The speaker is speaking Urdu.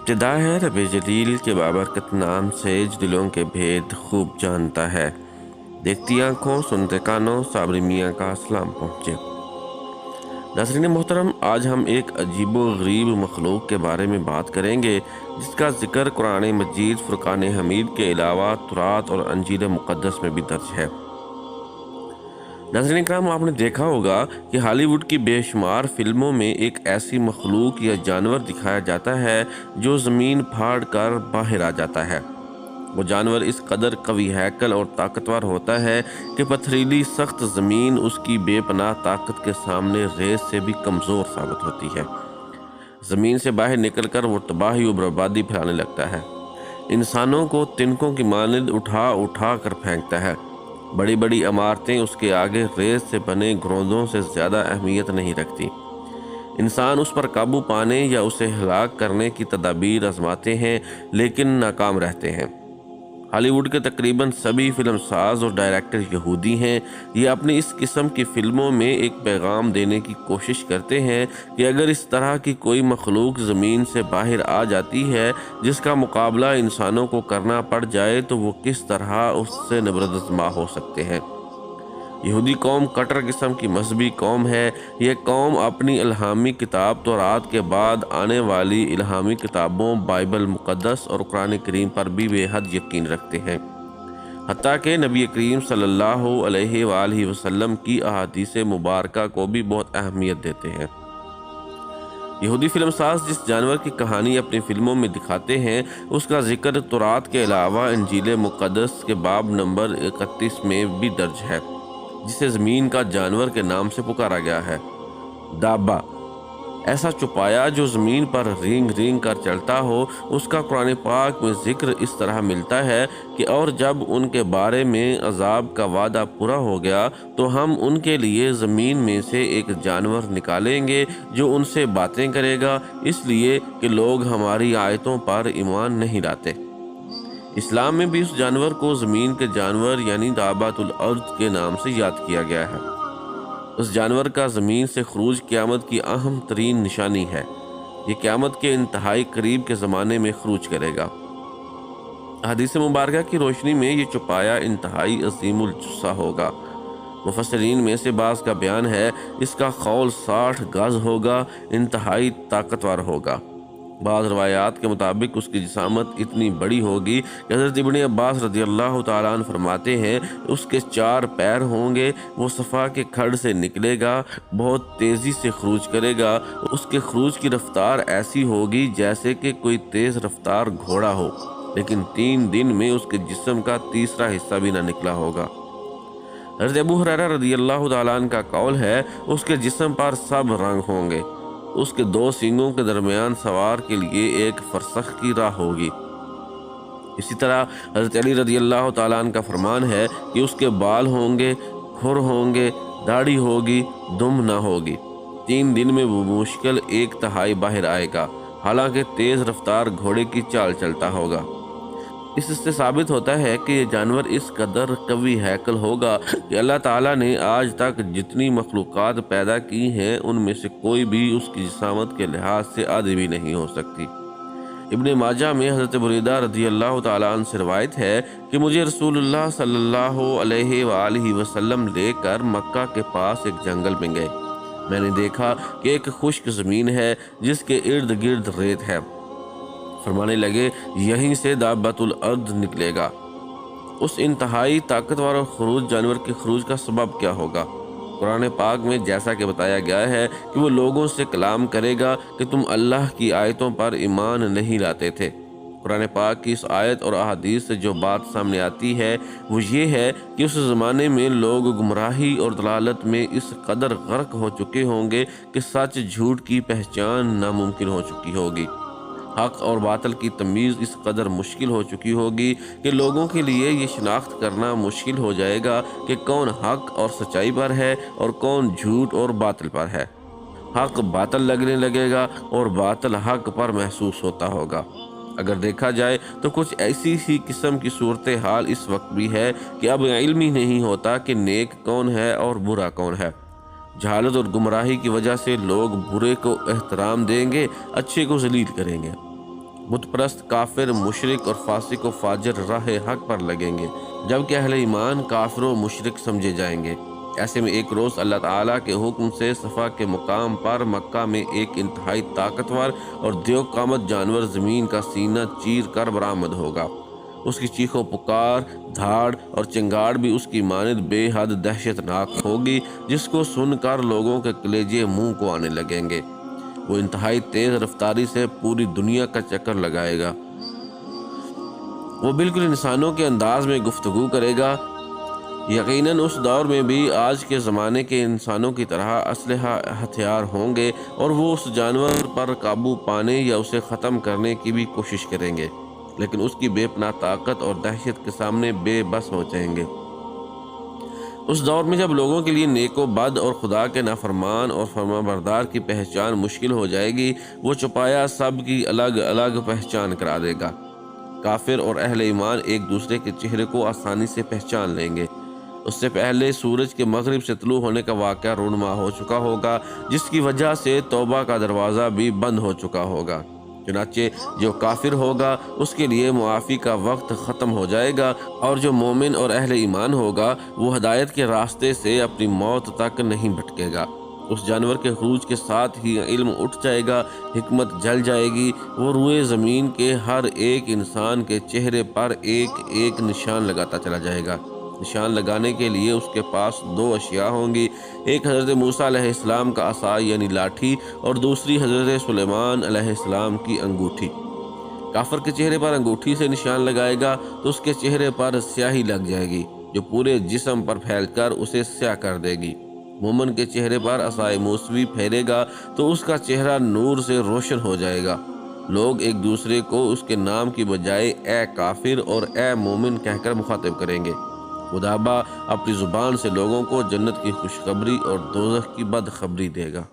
ابتدا ہے رب جلیل کے بابرکت نام سے جو دلوں کے بھید خوب جانتا ہے۔ دیکھتی آنکھوں سنتے کانوں صابری میاں کا سلام پہنچے۔ ناظرین محترم، آج ہم ایک عجیب و غریب مخلوق کے بارے میں بات کریں گے جس کا ذکر قرآن مجید فرقان حمید کے علاوہ تورات اور انجیل مقدس میں بھی درج ہے۔ ناظرین کرام، آپ نے دیکھا ہوگا کہ ہالی ووڈ کی بے شمار فلموں میں ایک ایسی مخلوق یا جانور دکھایا جاتا ہے جو زمین پھاڑ کر باہر آ جاتا ہے۔ وہ جانور اس قدر قوی ہیکل اور طاقتور ہوتا ہے کہ پتھریلی سخت زمین اس کی بے پناہ طاقت کے سامنے ریت سے بھی کمزور ثابت ہوتی ہے۔ زمین سے باہر نکل کر وہ تباہی و بربادی پھیلانے لگتا ہے۔ انسانوں کو تنکوں کی مانند اٹھا اٹھا کر پھینکتا ہے۔ بڑی بڑی عمارتیں اس کے آگے ریت سے بنے گروندوں سے زیادہ اہمیت نہیں رکھتی۔ انسان اس پر قابو پانے یا اسے ہلاک کرنے کی تدابیر آزماتے ہیں لیکن ناکام رہتے ہیں۔ ہالی ووڈ کے تقریباً سبھی فلم ساز اور ڈائریکٹر یہودی ہیں۔ یہ اپنی اس قسم کی فلموں میں ایک پیغام دینے کی کوشش کرتے ہیں کہ اگر اس طرح کی کوئی مخلوق زمین سے باہر آ جاتی ہے جس کا مقابلہ انسانوں کو کرنا پڑ جائے تو وہ کس طرح اس سے نبرد آزما ہو سکتے ہیں۔ یہودی قوم کٹر قسم کی مذہبی قوم ہے۔ یہ قوم اپنی الہامی کتاب تورات کے بعد آنے والی الہامی کتابوں بائبل مقدس اور قرآن کریم پر بھی بے حد یقین رکھتے ہیں، حتیٰ کہ نبی کریم صلی اللہ علیہ وآلہ وسلم کی احادیث مبارکہ کو بھی بہت اہمیت دیتے ہیں۔ یہودی فلم ساز جس جانور کی کہانی اپنی فلموں میں دکھاتے ہیں اس کا ذکر تورات کے علاوہ انجیل مقدس کے باب نمبر 31 میں بھی درج ہے، جسے زمین کا جانور کے نام سے پکارا گیا ہے۔ دابا، ایسا چوپایا جو زمین پر رینگ رینگ کر چلتا ہو، اس کا قرآن پاک میں ذکر اس طرح ملتا ہے کہ اور جب ان کے بارے میں عذاب کا وعدہ پورا ہو گیا تو ہم ان کے لیے زمین میں سے ایک جانور نکالیں گے جو ان سے باتیں کرے گا، اس لیے کہ لوگ ہماری آیتوں پر ایمان نہیں لاتے۔ اسلام میں بھی اس جانور کو زمین کے جانور یعنی دابۃ الارض کے نام سے یاد کیا گیا ہے۔ اس جانور کا زمین سے خروج قیامت کی اہم ترین نشانی ہے۔ یہ قیامت کے انتہائی قریب کے زمانے میں خروج کرے گا۔ حدیث مبارکہ کی روشنی میں یہ چوپایا انتہائی عظیم الجثہ ہوگا۔ مفسرین میں سے بعض کا بیان ہے اس کا خول 60 گز ہوگا، انتہائی طاقتور ہوگا۔ بعض روایات کے مطابق اس کی جسامت اتنی بڑی ہوگی کہ حضرت ابن عباس رضی اللہ تعالیٰ عنہ فرماتے ہیں اس کے 4 پیر ہوں گے، وہ صفا کے کھڈ سے نکلے گا، بہت تیزی سے خروج کرے گا، اس کے خروج کی رفتار ایسی ہوگی جیسے کہ کوئی تیز رفتار گھوڑا ہو، لیکن 3 دن میں اس کے جسم کا تیسرا حصہ بھی نہ نکلا ہوگا۔ حضرت ابو ہریرہ رضی اللہ تعالیٰ عنہ کا قول ہے اس کے جسم پر سب رنگ ہوں گے، اس کے 2 سینگوں کے درمیان سوار کے لیے ایک فرسخ کی راہ ہوگی۔ اسی طرح حضرت علی رضی اللہ تعالیٰ عنہ کا فرمان ہے کہ اس کے بال ہوں گے، کھر ہوں گے، داڑھی ہوگی، دم نہ ہوگی۔ 3 دن میں وہ مشکل 1/3 باہر آئے گا، حالانکہ تیز رفتار گھوڑے کی چال چلتا ہوگا۔ اس سے ثابت ہوتا ہے کہ یہ جانور اس قدر قوی ہیکل ہوگا کہ اللہ تعالیٰ نے آج تک جتنی مخلوقات پیدا کی ہیں ان میں سے کوئی بھی اس کی جسامت کے لحاظ سے آدھی بھی نہیں ہو سکتی۔ ابن ماجہ میں حضرت بریدہ رضی اللہ تعالیٰ عنہ سے روایت ہے کہ مجھے رسول اللہ صلی اللہ علیہ وآلہ وسلم لے کر مکہ کے پاس ایک جنگل میں گئے۔ میں نے دیکھا کہ ایک خشک زمین ہے جس کے ارد گرد ریت ہے۔ فرمانے لگے یہیں سے دابۃ الارض نکلے گا۔ اس انتہائی طاقتور اور خروج جانور کے خروج کا سبب کیا ہوگا؟ قرآن پاک میں جیسا کہ بتایا گیا ہے کہ وہ لوگوں سے کلام کرے گا کہ تم اللہ کی آیتوں پر ایمان نہیں لاتے تھے۔ قرآن پاک کی اس آیت اور احادیث سے جو بات سامنے آتی ہے وہ یہ ہے کہ اس زمانے میں لوگ گمراہی اور ضلالت میں اس قدر غرق ہو چکے ہوں گے کہ سچ جھوٹ کی پہچان ناممکن ہو چکی ہوگی۔ حق اور باطل کی تمیز اس قدر مشکل ہو چکی ہوگی کہ لوگوں کے لیے یہ شناخت کرنا مشکل ہو جائے گا کہ کون حق اور سچائی پر ہے اور کون جھوٹ اور باطل پر ہے۔ حق باطل لگنے لگے گا اور باطل حق پر محسوس ہوتا ہوگا۔ اگر دیکھا جائے تو کچھ ایسی ہی قسم کی صورتحال اس وقت بھی ہے کہ اب علم ہی نہیں ہوتا کہ نیک کون ہے اور برا کون ہے۔ جہالت اور گمراہی کی وجہ سے لوگ برے کو احترام دیں گے، اچھے کو ذلیل کریں گے۔ بت پرست کافر، مشرک اور فاسق و فاجر راہ حق پر لگیں گے، جبکہ اہل ایمان کافر و مشرک سمجھے جائیں گے۔ ایسے میں ایک روز اللہ تعالیٰ کے حکم سے صفا کے مقام پر مکہ میں ایک انتہائی طاقتور اور دیو قامت جانور زمین کا سینہ چیر کر برآمد ہوگا۔ اس کی چیخ و پکار، دھاڑ اور چنگاڑ بھی اس کی مانند بے حد دہشت ناک ہوگی، جس کو سن کر لوگوں کے کلیجے منہ کو آنے لگیں گے۔ وہ انتہائی تیز رفتاری سے پوری دنیا کا چکر لگائے گا۔ وہ بالکل انسانوں کے انداز میں گفتگو کرے گا۔ یقیناً اس دور میں بھی آج کے زمانے کے انسانوں کی طرح اسلحہ ہتھیار ہوں گے، اور وہ اس جانور پر قابو پانے یا اسے ختم کرنے کی بھی کوشش کریں گے، لیکن اس کی بے پناہ طاقت اور دہشت کے سامنے بے بس ہو جائیں گے۔ اس دور میں جب لوگوں کے لیے نیک و بد اور خدا کے نافرمان اور فرمانبردار کی پہچان مشکل ہو جائے گی، وہ چوپایا سب کی الگ الگ پہچان کرا دے گا۔ کافر اور اہل ایمان ایک دوسرے کے چہرے کو آسانی سے پہچان لیں گے۔ اس سے پہلے سورج کے مغرب سے طلوع ہونے کا واقعہ رونما ہو چکا ہوگا، جس کی وجہ سے توبہ کا دروازہ بھی بند ہو چکا ہوگا۔ چنانچہ جو کافر ہوگا اس کے لیے معافی کا وقت ختم ہو جائے گا، اور جو مومن اور اہل ایمان ہوگا وہ ہدایت کے راستے سے اپنی موت تک نہیں بھٹکے گا۔ اس جانور کے خروج کے ساتھ ہی علم اٹھ جائے گا، حکمت جل جائے گی۔ وہ روئے زمین کے ہر ایک انسان کے چہرے پر ایک ایک نشان لگاتا چلا جائے گا۔ نشان لگانے کے لیے اس کے پاس دو اشیاء ہوں گی، ایک حضرت موسیٰ علیہ السلام کا عصا یعنی لاٹھی، اور دوسری حضرت سلیمان علیہ السلام کی انگوٹھی۔ کافر کے چہرے پر انگوٹھی سے نشان لگائے گا تو اس کے چہرے پر سیاہی لگ جائے گی، جو پورے جسم پر پھیل کر اسے سیاہ کر دے گی۔ مومن کے چہرے پر عصائے موسوی پھیرے گا تو اس کا چہرہ نور سے روشن ہو جائے گا۔ لوگ ایک دوسرے کو اس کے نام کی بجائے اے کافر اور اے مومن کہہ کر مخاطب کریں گے۔ خدابا اپنی زبان سے لوگوں کو جنت کی خوشخبری اور دوزخ کی بدخبری دے گا۔